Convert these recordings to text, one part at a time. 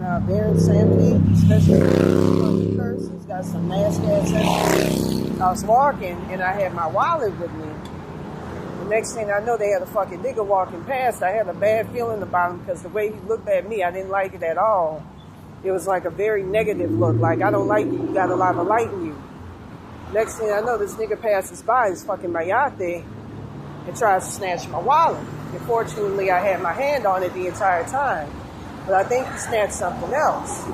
Very insanity, especially the curses, got some nasty ass energy. I was walking and I had my wallet with me. The next thing I know, they had a fucking nigga walking past. I had a bad feeling about him because the way he looked at me, I didn't like it at all. It was like a very negative look, like, I don't like you, you got a lot of light in you. Next thing I know, this nigga passes by his fucking Mayate and tries to snatch my wallet. Unfortunately, I had my hand on it the entire time. But I think he snatched something else.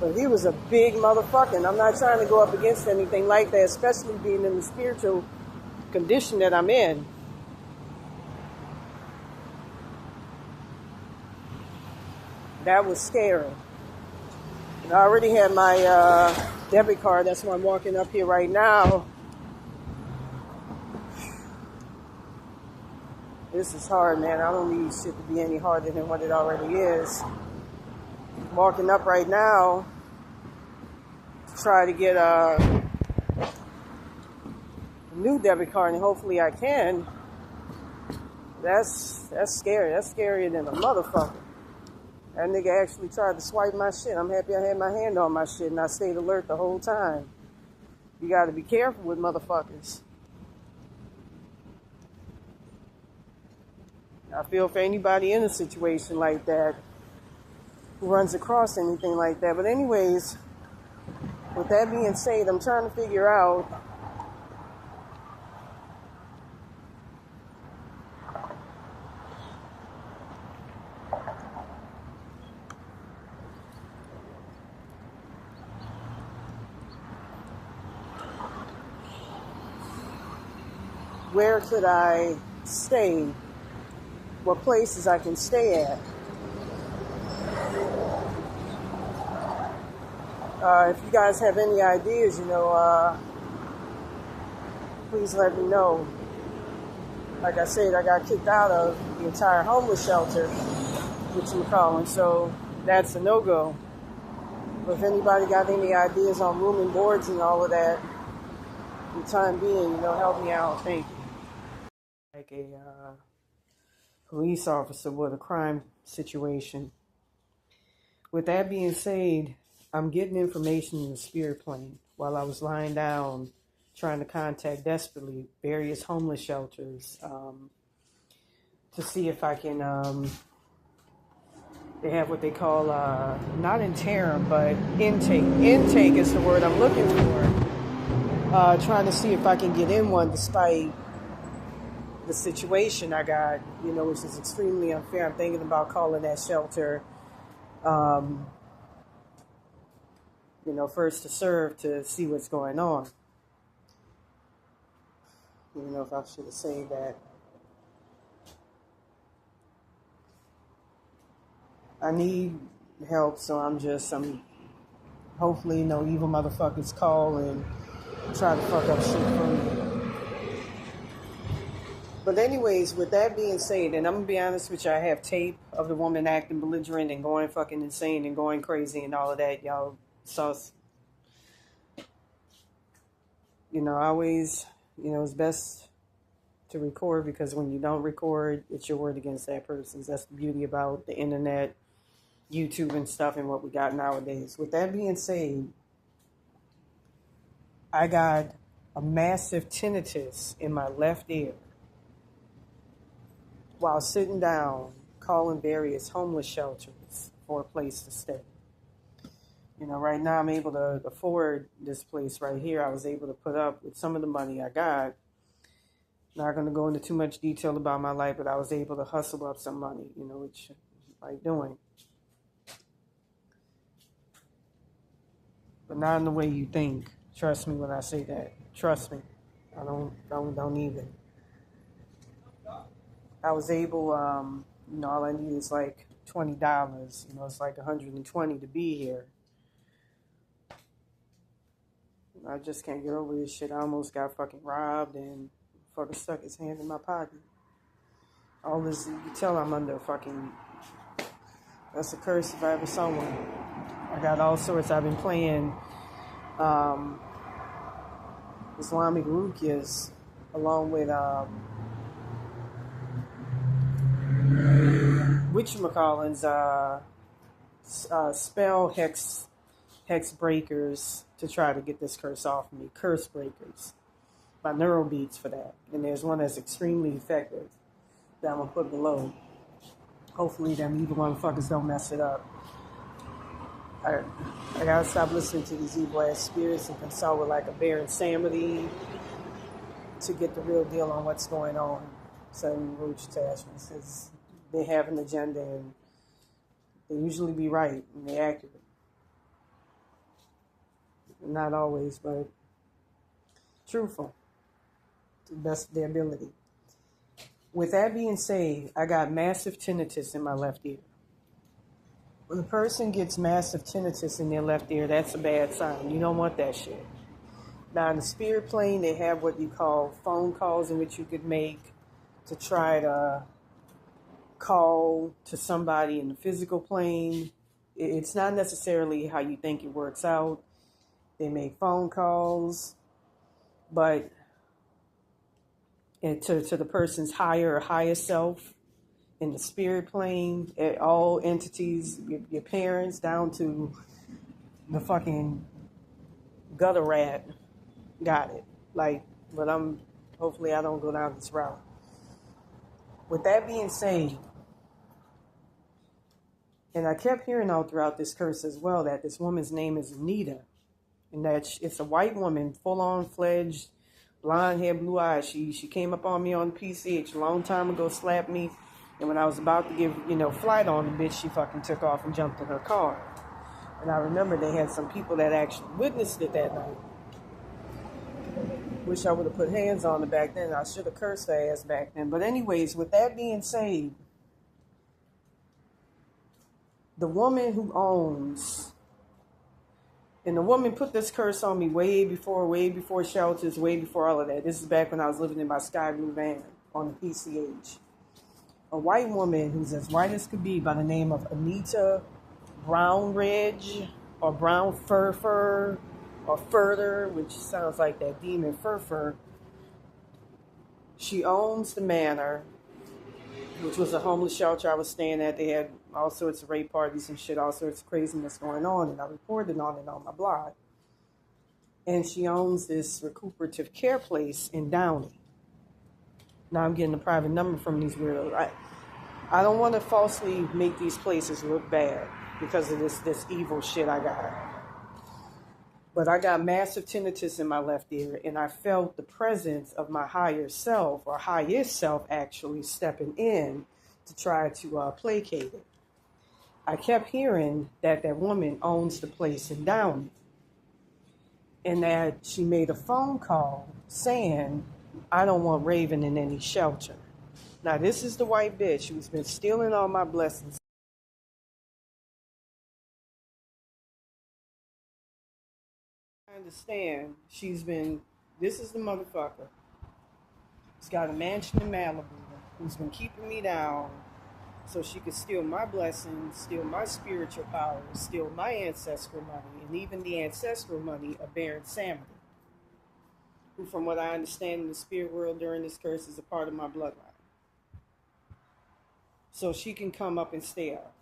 But he was a big motherfucker, and I'm not trying to go up against anything like that, especially being in the spiritual condition that I'm in. That was scary. And I already had my debit card. That's why I'm walking up here right now. This is hard, man. I don't need shit to be any harder than what it already is. I'm walking up right now to try to get a new debit card, and hopefully I can. That's scary. That's scarier than a motherfucker. That nigga actually tried to swipe my shit. I'm happy I had my hand on my shit and I stayed alert the whole time. You gotta be careful with motherfuckers. I feel for anybody in a situation like that who runs across anything like that. But anyways, with that being said, I'm trying to figure out where could I stay, what places I can stay at. If you guys have any ideas, please let me know. Like I said, I got kicked out of the entire homeless shelter, which I'm calling, so that's a no-go. But if anybody got any ideas on room and boards and all of that, for the time being, help me out. Thank you. Like a police officer with a crime situation. With that being said, I'm getting information in the spirit plane while I was lying down trying to contact desperately various homeless shelters to see if I can, they have what they call, not interim, but intake. Intake is the word I'm looking for. Trying to see if I can get in one despite the situation I got, which is extremely unfair. I'm thinking about calling that shelter, first to serve to see what's going on. If I should have said that. I need help, so I'm hopefully no evil motherfuckers call and try to fuck up shit for me. But anyways, with that being said, and I'm going to be honest with you, I have tape of the woman acting belligerent and going fucking insane and going crazy and all of that. Y'all saw, I always, it's best to record, because when you don't record, it's your word against that person's. That's the beauty about the internet, YouTube and stuff and what we got nowadays. With that being said, I got a massive tinnitus in my left ear while sitting down calling various homeless shelters for a place to stay. Right now I'm able to afford this place right here. I was able to put up with some of the money I got. Not going to go into too much detail about my life, but I was able to hustle up some money, which I like doing. But not in the way you think. Trust me when I say that. Trust me. I don't even. I was able, all I need is like $20. It's like $120 to be here. I just can't get over this shit. I almost got fucking robbed and fucker stuck his hand in my pocket. All this, you can tell I'm under fucking, that's a curse if I ever saw one. I got all sorts. I've been playing Islamic ruqyas along with whatchamacallins, spell hex breakers to try to get this curse off me. Curse breakers. My neural beats for that. And there's one that's extremely effective that I'm going to put below. Hopefully them evil motherfuckers don't mess it up. I gotta stop listening to these evil ass spirits and consult with like a Baron Samedi to get the real deal on what's going on. Certain roach attachments, is they have an agenda and they usually be right and they're accurate. Not always, but truthful to the best of their ability. With that being said, I got massive tinnitus in my left ear. When a person gets massive tinnitus in their left ear, that's a bad sign. You don't want that shit. Now, in the spirit plane, they have what you call phone calls in which you could make to try to call to somebody in the physical plane. It's not necessarily how you think it works out. They make phone calls, but to the person's higher or highest self in the spirit plane, all entities, your parents down to the fucking gutter rat got it. Like, but hopefully I don't go down this route. With that being said, and I kept hearing all throughout this curse as well that this woman's name is Anita, and that it's a white woman, full-on fledged, blonde hair, blue eyes. She came up on me on PCH a long time ago, slapped me, and when I was about to give, flight on the bitch, she fucking took off and jumped in her car. And I remember they had some people that actually witnessed it that night. Wish I would have put hands on her back then. I should have cursed her ass back then. But anyways, with that being said, the woman who owns, and the woman put this curse on me way before shelters, way before all of that. This is back when I was living in my sky blue van on the PCH. A white woman who's as white as could be by the name of Anita Brownridge, or Brown Fur, or Further, which sounds like that demon Fur. She owns the manor, which was a homeless shelter I was staying at. They had all sorts of rape parties and shit, all sorts of craziness going on, and I reported on it on my blog. And she owns this recuperative care place in Downey. Now I'm getting a private number from these weirdos. I don't want to falsely make these places look bad because of this evil shit I got. But I got massive tinnitus in my left ear, and I felt the presence of my higher self, or highest self, actually stepping in to try to placate it. I kept hearing that woman owns the place in Downey, and that she made a phone call saying, I don't want Raven in any shelter. Now, this is the white bitch who's been stealing all my blessings. I understand this is the motherfucker. He's got a mansion in Malibu who's been keeping me down so she could steal my blessings, steal my spiritual powers, steal my ancestral money, and even the ancestral money of Baron Samedi, who, from what I understand in the spirit world during this curse, is a part of my bloodline. So she can come up and stay up.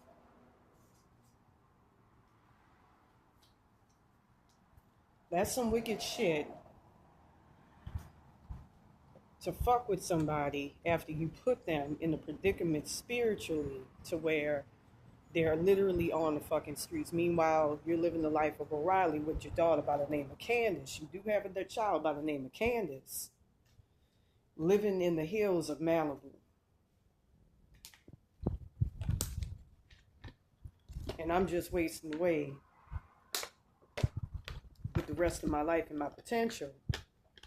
That's some wicked shit to fuck with somebody after you put them in a predicament spiritually to where they're literally on the fucking streets. Meanwhile, you're living the life of O'Reilly with your daughter by the name of Candace. You do have a child by the name of Candace living in the hills of Malibu. And I'm just wasting away with the rest of my life and my potential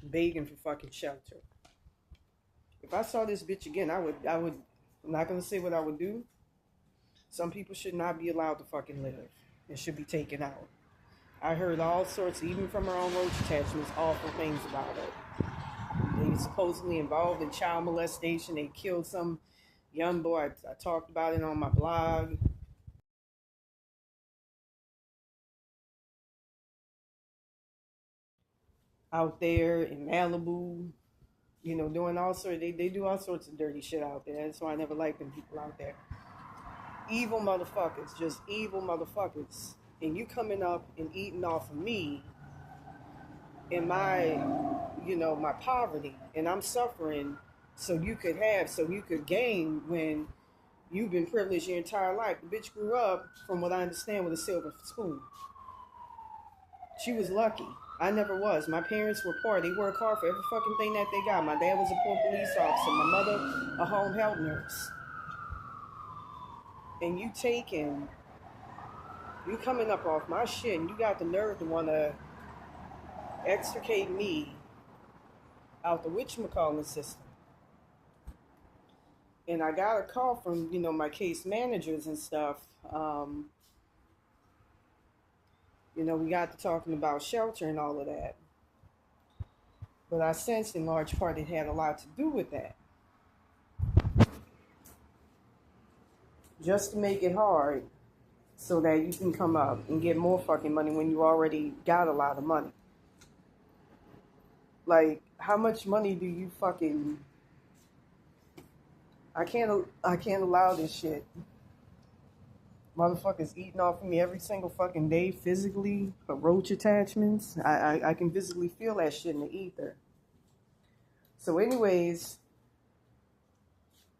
begging for fucking shelter. If I saw this bitch again, I would, I'm not going to say what I would do. Some people should not be allowed to fucking live. It should be taken out. I heard all sorts, even from her own roach attachments, awful things about her. They were supposedly involved in child molestation. They killed some young boy. I talked about it on my blog. Out there in Malibu, doing all sorts. They do all sorts of dirty shit out there. That's why I never liked them people out there. evil motherfuckers, just evil motherfuckers. And you coming up and eating off of me in my, my poverty, and I'm suffering so you could gain when you've been privileged your entire life. The bitch grew up, from what I understand, with a silver spoon. She was lucky. I never was. My parents were poor. They worked hard for every fucking thing that they got. My dad was a poor police officer. My mother, a home health nurse. And you coming up off my shit, and you got the nerve to want to extricate me out the whatchamacallit system. And I got a call from, my case managers and stuff. We got to talking about shelter and all of that. But I sensed in large part it had a lot to do with that. Just to make it hard so that you can come up and get more fucking money when you already got a lot of money. Like, how much money do you fucking... I can't allow this shit. Motherfuckers eating off of me every single fucking day physically, for roach attachments. I can physically feel that shit in the ether. So anyways,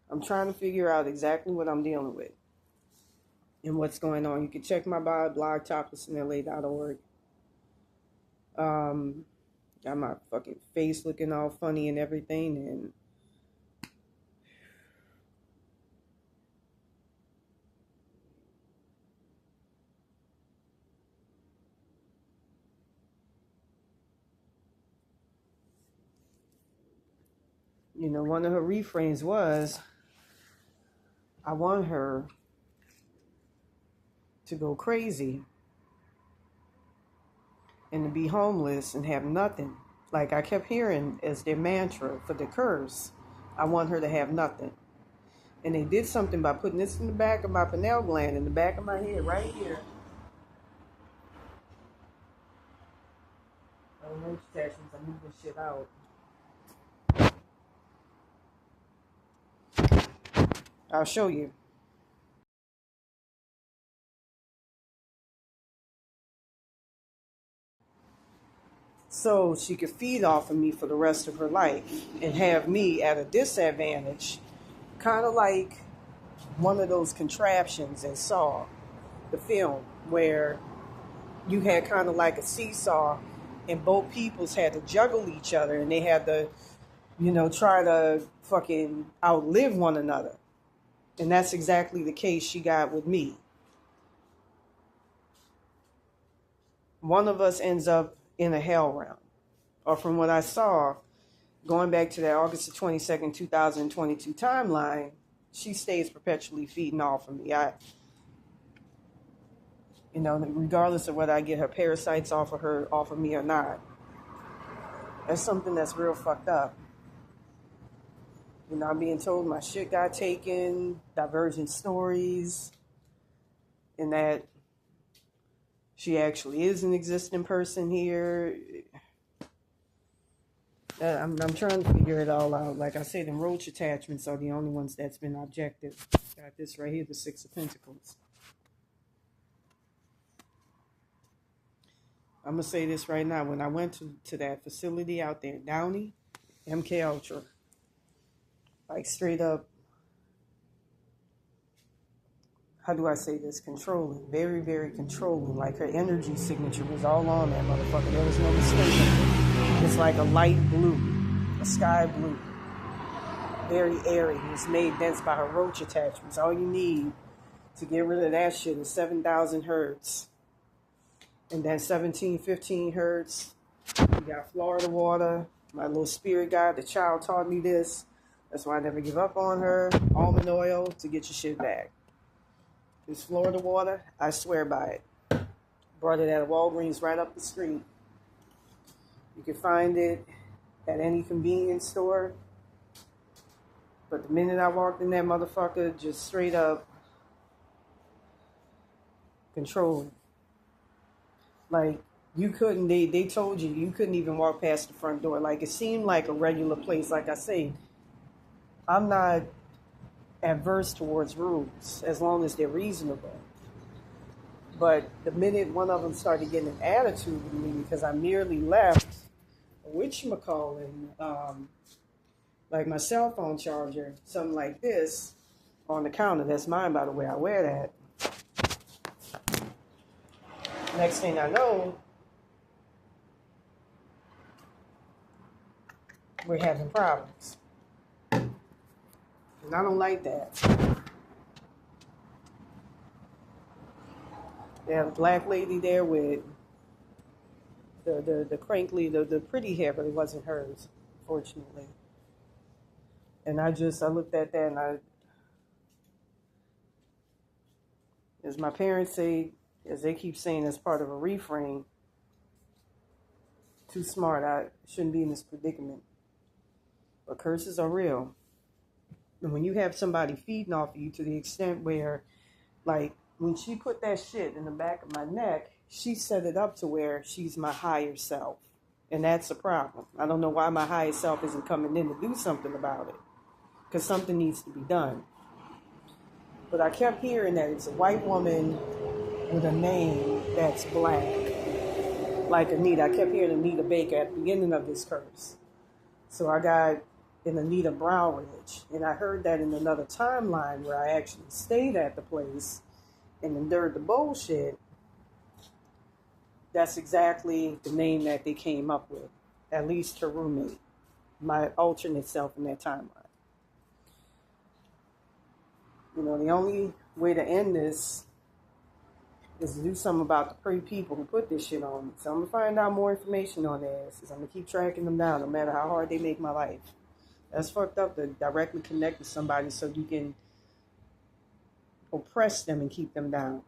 I'm trying to figure out exactly what I'm dealing with and what's going on. You can check my blog, toplessinla.org. Got my fucking face looking all funny and everything, and one of her refrains was, I want her to go crazy and to be homeless and have nothing. Like I kept hearing as their mantra for the curse, I want her to have nothing. And they did something by putting this in the back of my pineal gland, in the back of my head, right here. Oh, no attachments, I'm moving shit out. I'll show you. So she could feed off of me for the rest of her life and have me at a disadvantage, kind of like one of those contraptions in Saw, the film, where you had kind of like a seesaw and both peoples had to juggle each other and they had to, try to fucking outlive one another. And that's exactly the case she got with me. One of us ends up in a hell realm. Or from what I saw, going back to that August the 22nd, 2022 timeline, she stays perpetually feeding off of me. Regardless of whether I get her parasites off of me or not. That's something that's real fucked up. I'm being told my shit got taken, divergent stories, and that she actually is an existing person here. I'm trying to figure it all out. Like I said, the roach attachments are the only ones that's been objective. Got this right here, the Six of Pentacles. I'm going to say this right now. When I went to that facility out there in Downey, MK Ultra, like straight up, how do I say this? Controlling. Very, very controlling. Like her energy signature was all on that motherfucker. There was no mistake. It's like a light blue, a sky blue. Very airy. It was made dense by her roach attachments. All you need to get rid of that shit is 7,000 hertz. And then 15 hertz. You got Florida water. My little spirit guide, the child taught me this. That's why I never give up on her. Almond oil to get your shit back. This Florida water, I swear by it. Brought it at a Walgreens right up the street. You can find it at any convenience store. But the minute I walked in that motherfucker, just straight up controlling. Like, you couldn't, they told you couldn't even walk past the front door. Like, it seemed like a regular place. Like I say, I'm not adverse towards rules as long as they're reasonable. But the minute one of them started getting an attitude with me because I merely left a whatchamacallit, like my cell phone charger, something like this, on the counter. That's mine, by the way. I wear that. Next thing I know, we're having problems. And I don't like that. They have a black lady there with the crinkly, the pretty hair, but it wasn't hers, fortunately. And I looked at that and as my parents say, as they keep saying as part of a refrain, too smart, I shouldn't be in this predicament. But curses are real. And when you have somebody feeding off of you to the extent where, like, when she put that shit in the back of my neck, she set it up to where she's my higher self. And that's a problem. I don't know why my higher self isn't coming in to do something about it. Because something needs to be done. But I kept hearing that it's a white woman with a name that's black. Like Anita. I kept hearing Anita Baker at the beginning of this curse. So I got an Anita Brownridge. And I heard that in another timeline where I actually stayed at the place and endured the bullshit. That's exactly the name that they came up with. At least her roommate. My alternate self in that timeline. You know, the only way to end this is to do something about the pretty people who put this shit on me. So I'm going to find out more information on their asses. I'm going to keep tracking them down no matter how hard they make my life. That's fucked up to directly connect with somebody so you can oppress them and keep them down.